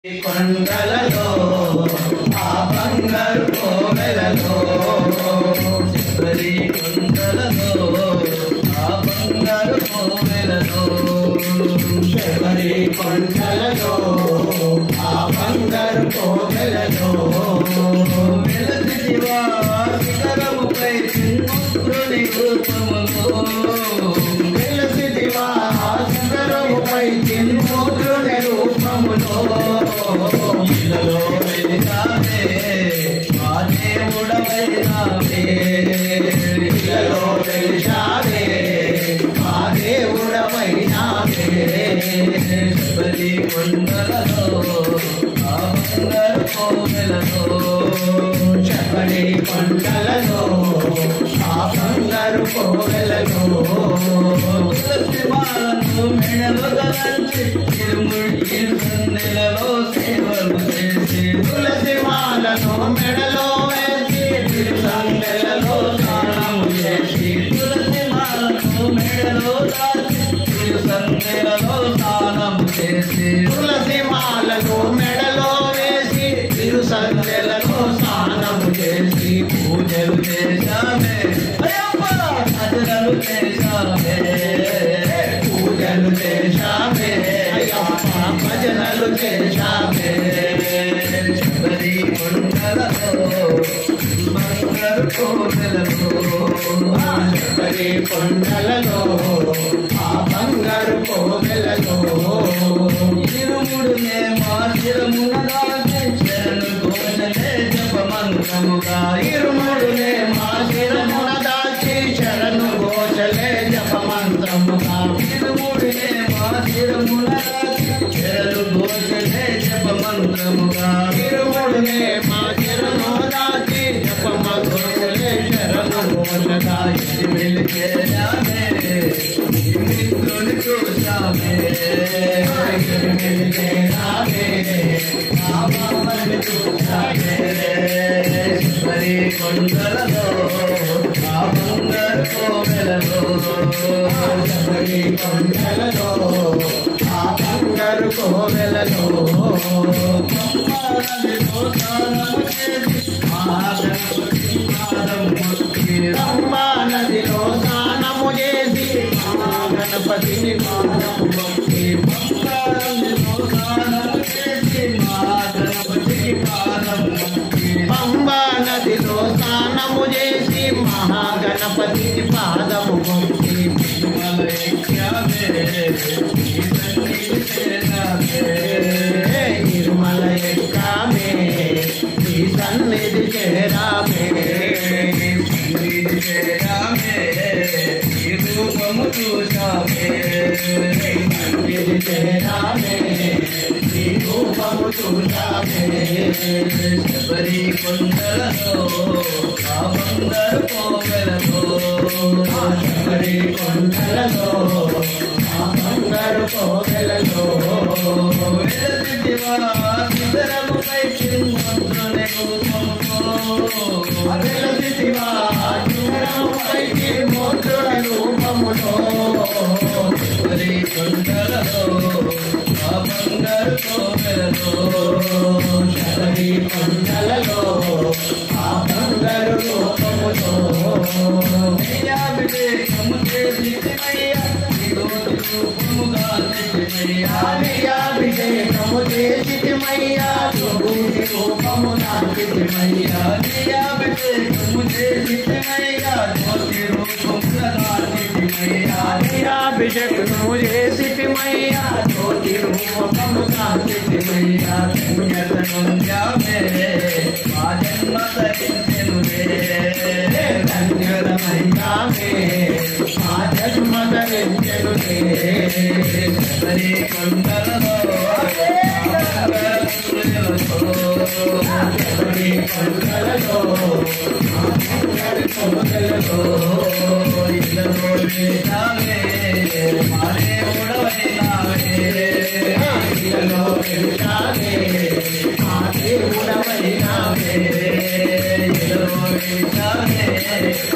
కొండలలో ఆ బంగారు కోవెలలో శబరి కొండలలో ఆ బంగారు కోవెలలో శబరి కొండలలో ఆ బంగారు కోవెలలో వెలసివా శిఖరముపై చిన్ముద్రుని రూపములో వెలసివా శిఖరముపై చిన్ముద్రుని రూపములో ఇలలో వెలిసావే మా దేవుడవైనావే ఇలలో వెలిసావే మా దేవుడవైనావే శబరి కొండలలో ఆ బంగారు కోవెలలో శబరి కొండలలో ఆ బంగారు కోవెలలో తులసిమాలను మెడలో ధరించి ఇరుముడి సందెలలో సేవలు చేసి తులసిమాలను మెడలో వేసి సందెలలో స్నానము చేసి తులసిమాలను మెడలో దాచి సందెలలో స్నానము చేసి తులసిమాలను మెడలో వేసి సందెలలో స్నానము చేసి పూజలు చేశామే భజనలు చేశామే పూజలు చేశామే భజనలు చేశామే శబరి కొండలలో బంగారు కోవెలలో శబరి కొండలలో ఆ బంగారు కోవెలలో ఇరుముడునే మా శిరమున దాచి శరణు ఘోషలే జపమంత్రముగా ఇరుముడునే మా శిరమున దాచి శరణు ఘోషలే జపమంత్రముగా ఇరుముడునే మా శిరమున దాచి శరణు ఘోషలే జపమంత్రముగా ఇరుముడునే మా శిరము దాచి జపమంత్రములే శరణు ఘోషగా ఇరుమిలి చేరామే ఇంద్రుని చూశామే ఇరుమిలి చేరామే నామని చూశామే శబరి కొండలలో ఆ బంగారు కోవెలలో శబరి కొండలలో ఆ బంగారు కోవెలలో పంబా నదిలో స్నానము చేసి గణపతిని పాదము మొక్కి పంబా నదిలో స్నానము చేసి గణపతిని పాదము మొక్కి పంబా నదిలో స్నానము చేసి మహాగణపతిని పాదము మొక్కి తిరుమల ఎక్కామే ఈ సన్నిధి చేరామే రూపము చూసామే సన్నిధి చేరామే ఈ రూపము చూసామే శబరి కొండలలో ఆ బంగారు కోవెలలో శబరి కొండలలో ఆ బంగారు కోవెలలో శిఖరముపై చిన్ముద్రుని రూపములో వెలసివా శిఖరముపై చిన్ముద్రుని రూపములో శబరి కొండలలో ఆ బంగారు కోవెలలో శబరి కొండలలో ఆ బంగారు రూపములో అభిషేకము చేసిమయ్యా రూపముగా అభిషేకము చేసిమయ్యా రూపముగా అభిషేకము చేసిమయ్యా జ్యోతి రూపముగా అభిషేకము చేసిమయ్యా జ్యోతి రూపముగా పుణ్యతనుంజామే మా జన్మ ధరించెనులే ధన్యతమయ్యామే మా జన్మ ధరించెనులే శబరి కొండలలో శబరి కొండలలో ఇళ్ళలో వెలిసావే మా దేవుడవైనావే ఇళ్ళలో వెలిసావే మా దేవుడవైనావే ఇళ్ళలో వెలిసావే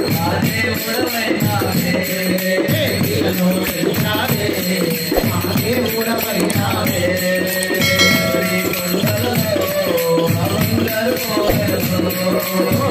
మా దేవుడవైనావే ఇళ్ళలో వెలిసావే మా దేవుడవైనావే కోరలు